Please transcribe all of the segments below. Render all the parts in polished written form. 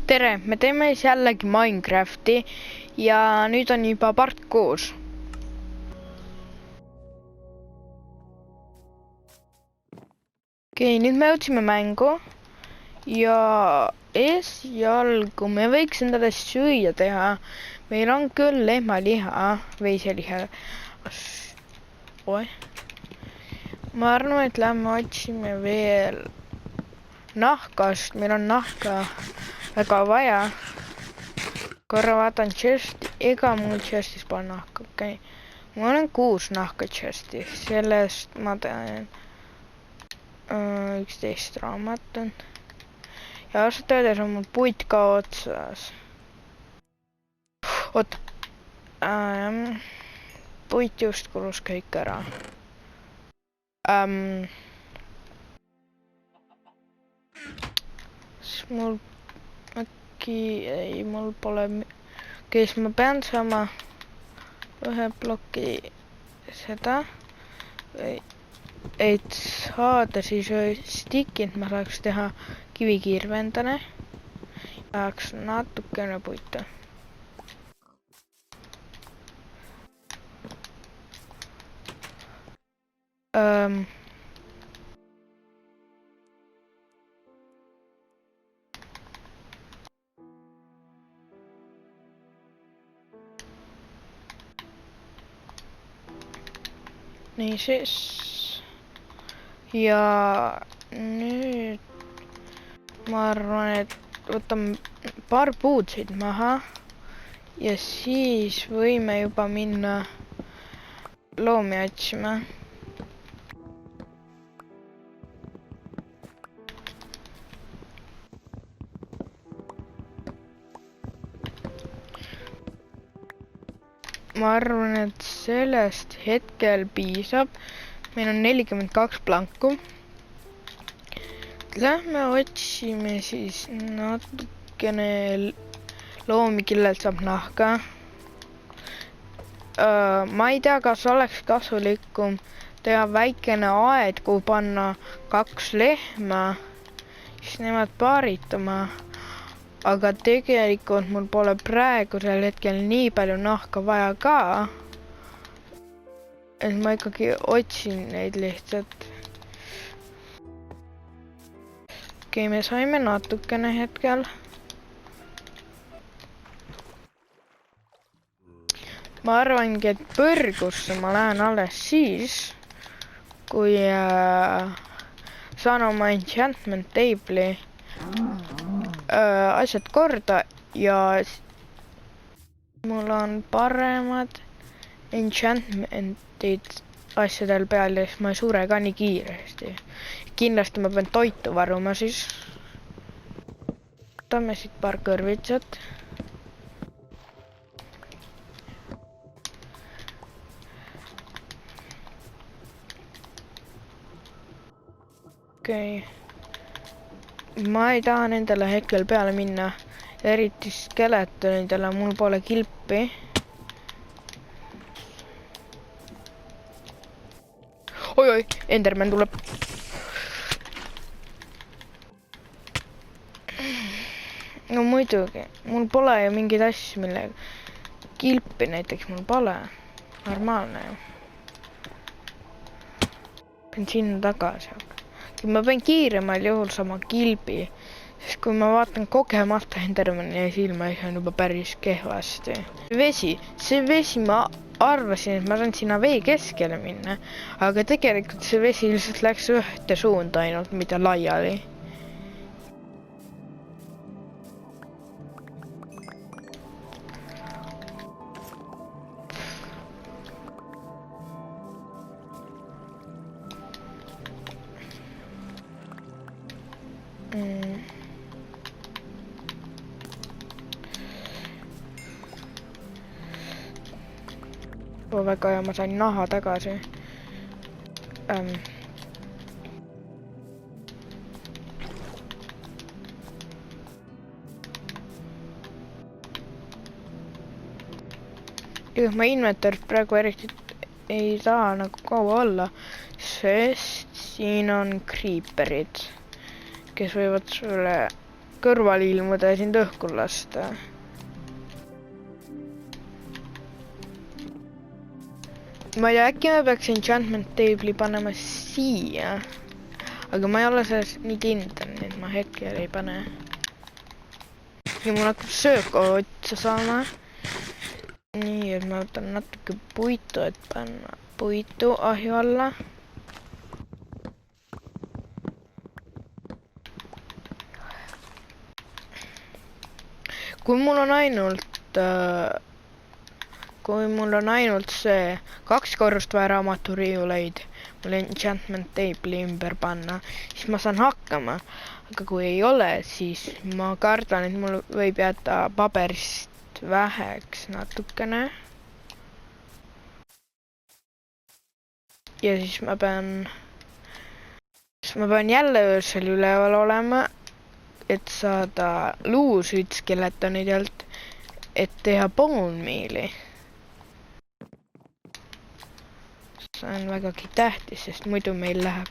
tere, me teeme siis jällegi Minecrafti ja nüüd on juba part 6. Okei, nüüd me jõudsime mängu ja esialgu me võiks endale süüa teha. Meil on küll lehmaliha, veiseliha. Ma arvan, et lähme otsime veel nahkast, meil on nahka väga vaja. Korra vaatan chesti, ega mul chestis pole nahka, okei. Mul on 6 nahka chesti, sellest ma teen 11 raamatut. Ja ausalt öeldes on mul puit ka otsas. Oota, puit just kulus kõik ära. Siis mul ei, mul pole, kes ma pean saama ühe ploki seda, et saada siis stikid, ma saaks teha kivikirvendane, tahaks natukene puitu. Nii siis ja nüüd ma arvan, et võtame paar puud siit maha ja siis võime juba minna loomi otsima. Ma arvan, et sellest hetkel piisab. Meil on 42 planku. Lähme otsime siis natukene loomi, kellelt saab nahka. Ma ei tea, kas oleks kasulikum teha väikene aed, kuhu panna 2 lehma, siis nemad paaritama. Aga tegelikult mul pole praegusel hetkel nii palju nahka vaja ka. Et ma ikkagi otsin neid lihtsalt. Okei, me saime natukene hetkel. Ma arvangi, et põrgusse ma lähen alles siis, kui saan oma enchantment table'i asjad korda ja mul on paremad enchantmentid asjadel peal ja siis ma ei sure ka nii kiiresti. Kindlasti ma pean toitu varuma siis. Võtame siit paar kõrvitsat. Okei. Ma ei taha nendele hetkel peale minna, eriti skeletonidele, mul pole kilpi. Oi, Enderman tuleb. No muidugi, mul pole ju mingeid asju, millega kilpi näiteks mul pole. Normaalne ju. Pean sinna tagasi. Ma pean kiiremal juhul sama kilbi, sest kui ma vaatan kogemata Endermani silma, siis on juba päris kehvasti. See vesi, ma arvasin, et ma saan sinna vee keskele minna, aga tegelikult see vesi lihtsalt läks ühte suunda ainult, mida laiali. Väga hea, ma sain naha tagasi. Ma inventoris praegu eriti ei saa nagu kaua olla, sest siin on creeperid, kes võivad sulle kõrval ilmuda ja sind õhku lasta. Ma ei tea, äkki ma peaks enchantment table'i panema siia. Aga ma ei ole selles nii kindel, nii et ma hetkel ei pane. Ja mul hakkab sööka otsa saama. Nii, et ma võtan natuke puitu, et panna puitu ahju alla. Kui mul on ainult see 2 korrust vaja raamaturiiuleid, mul enchantment table'i ümber panna, siis ma saan hakkama. Aga kui ei ole, siis ma kardan, et mul võib jätta paberist väheks natukene. Ja siis ma pean jälle öösel üleval olema, et saada luusüid skeletonidelt, et teha bone meal'i. See on vägagi tähtis, sest muidu meil läheb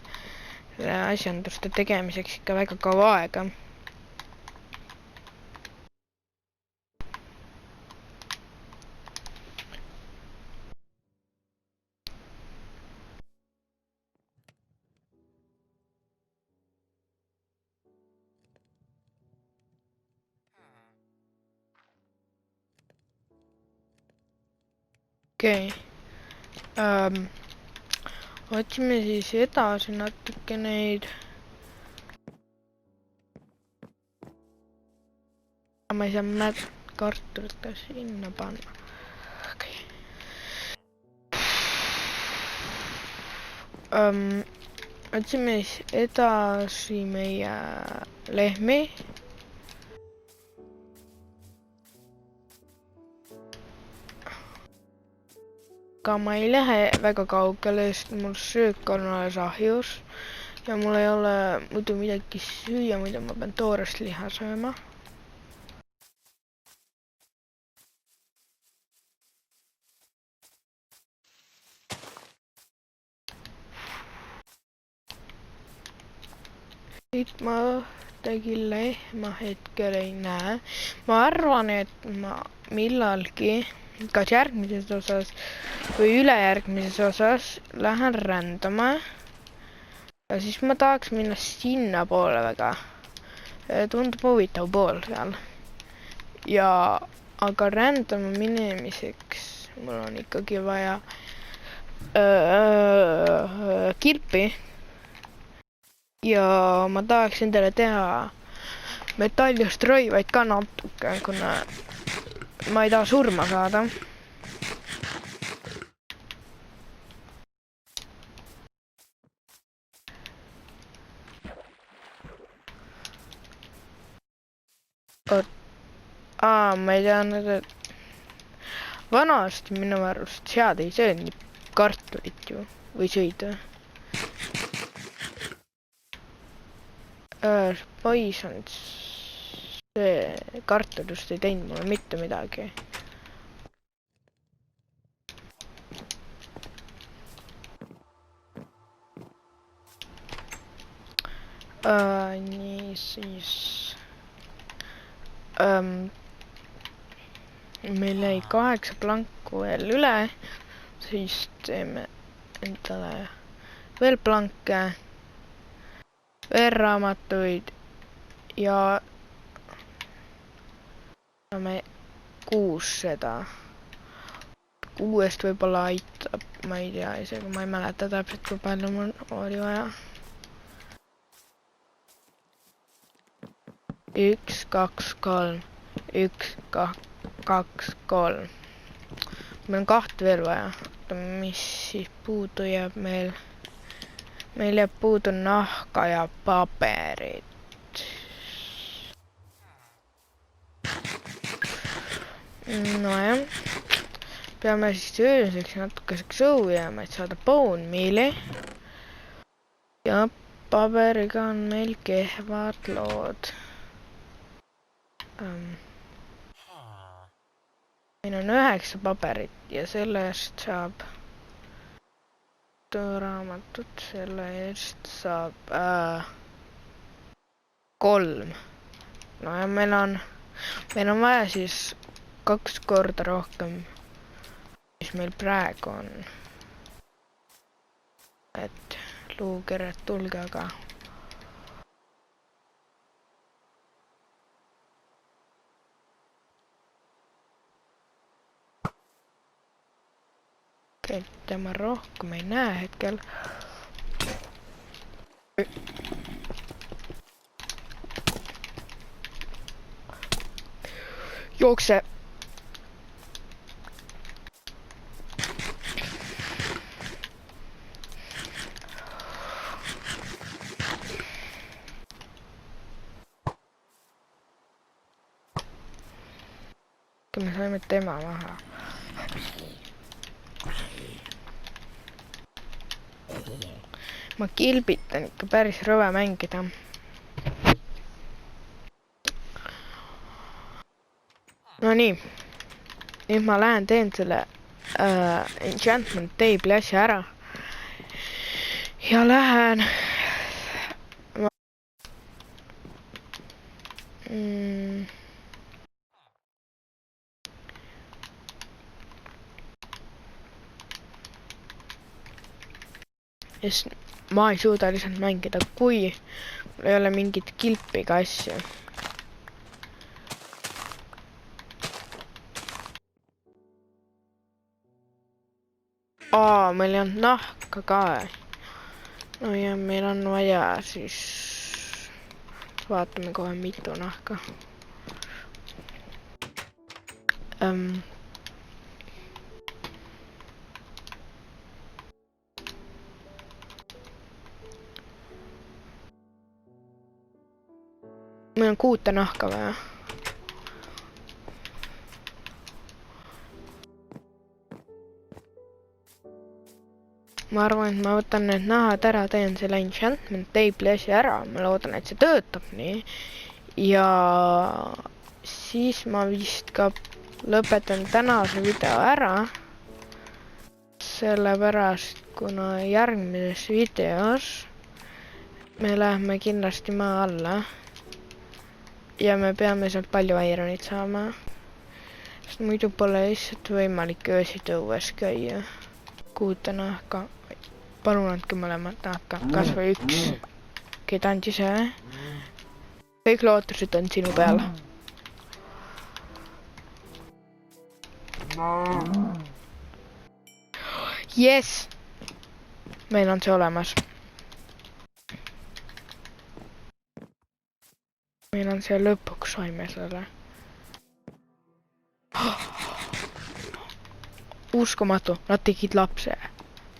asjanduste tegemiseks ikka väga kaua aega. Okei. Otsime siis edasi natuke neid. Ma ei saa kartulit ka sinna panna. Okei. Otsime siis edasi meie lehmi. Aga ma ei lähe väga kaugele, sest mul söök on alles ahjus ja mul ei ole muidu midagi süüa, muidu ma pean toorest liha sööma. Siit ma ühtegi lehma hetkel ei näe. Ma arvan, et ma millalgi kas järgmises osas või ülejärgmises osas lähen rändama. Ja siis ma tahaks minna sinna poole väga. Tundub huvitav pool seal. Aga rändama minemiseks mul on ikkagi vaja kilpi. Ja ma tahaks endale teha metallist rõivaid ka natuke, kuna ma ei taha surma saada. Ma ei teadnud, et vanasti minu arust sead ei söönud kartulit ju või sõid. Poison see kartulist ei teinud mulle mitte midagi. Nii siis meil jäi 8 planku veel üle, siis teeme endale veel planke, veel raamatuid ja saame 6 seda. 6 võib-olla aitab, ma ei tea isegi, ma ei mäleta täpselt, kui palju mul oli vaja. 1, 2, 3, 1, 2, 3. Meil on 2 veel vaja. Mis siis puudu jääb meil? Meil jääb puudu nahka ja paberit. Nojah. Peame siis ööseks natukeseks õu jääma, et saada bone meal'i. Ja paberiga on meil kehvad lood. Meil on 9 paberit ja selle eest saab raamatut, selle eest saab 3. no ja meil on vaja siis 2 korda rohkem, mis meil praegu on. Et luukered, tulge aga. Tema rohkem ei näe hetkel. Jookse. Me saime tema maha. Ma kilbitan ikka päris rõve mängida. No nii. Nüüd ma lähen teen selle enchantment table'i asja ära. Ja lähen... Sest ma ei suuda lihtsalt mängida, kui mul ei ole mingit kilpiga asju. Meil ei olnud nahka ka. No ja meil on vaja siis... Vaatame kohe mitu nahka. Meil on 6 nahka vaja. Ma arvan, et ma võtan need nahad ära, teen selle enchantment table'i asja ära. Ma loodan, et see töötab nii. Ja siis ma vist ka lõpetan tänase video ära. Sellepärast, kuna järgmises videos me läheme kindlasti maa alla. Ja me peame sealt palju ironit saama. Sest muidu pole lihtsalt võimalik öösiti õues käia. 6 nahka. Palun andke mõlemad nahka. Kas või 1. Keda andis ise? Kõik lootused on sinu peal. Yes! Meil on see olemas. Meil on see lõpuks saime selle. Uskumatu, nad tegid lapse.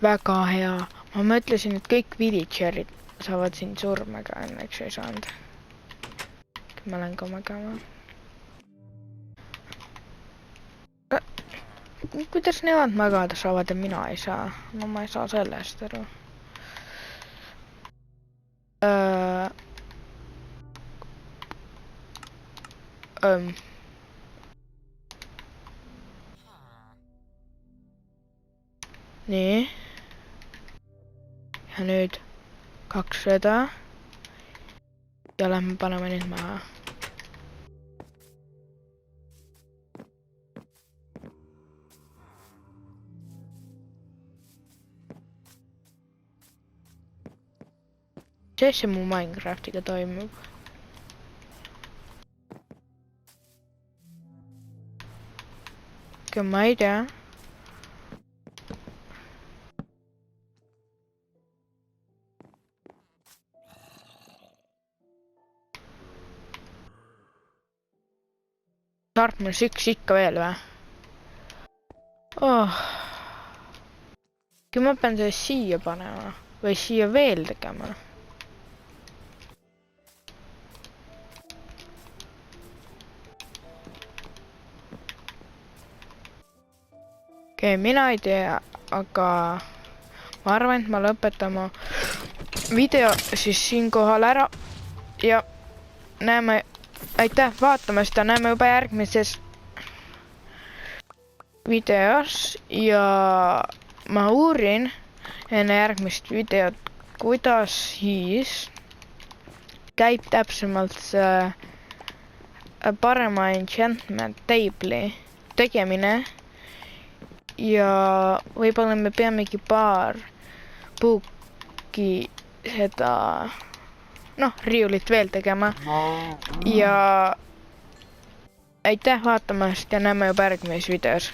Väga hea. Ma mõtlesin, et kõik villagerid saavad siin surma, aga õnneks ei saanud. Ma lähen ka magama. Kuidas nemad magada saavad ja mina ei saa? No ma ei saa sellest aru. Nii. Ja nüüd 2 seda. Ja lähme paneme nüüd maha. Mis see mu Minecraftiga toimub? Ma ei tea. Tartmas 1 ikka veel või? Kui ma pean selle siia panema või siia veel tegema. Okei, mina ei tea, aga ma arvan, et ma lõpetan oma video siis siinkohal ära ja näeme. Aitäh vaatamast ja näeme juba järgmises videos ja ma uurin enne järgmist videot, kuidas siis käib täpsemalt see parema enchantment table'i tegemine. Ja võib-olla me peamegi paar puuki seda riiulit veel tegema. Ja aitäh vaatamast ja näeme juba järgmises videos.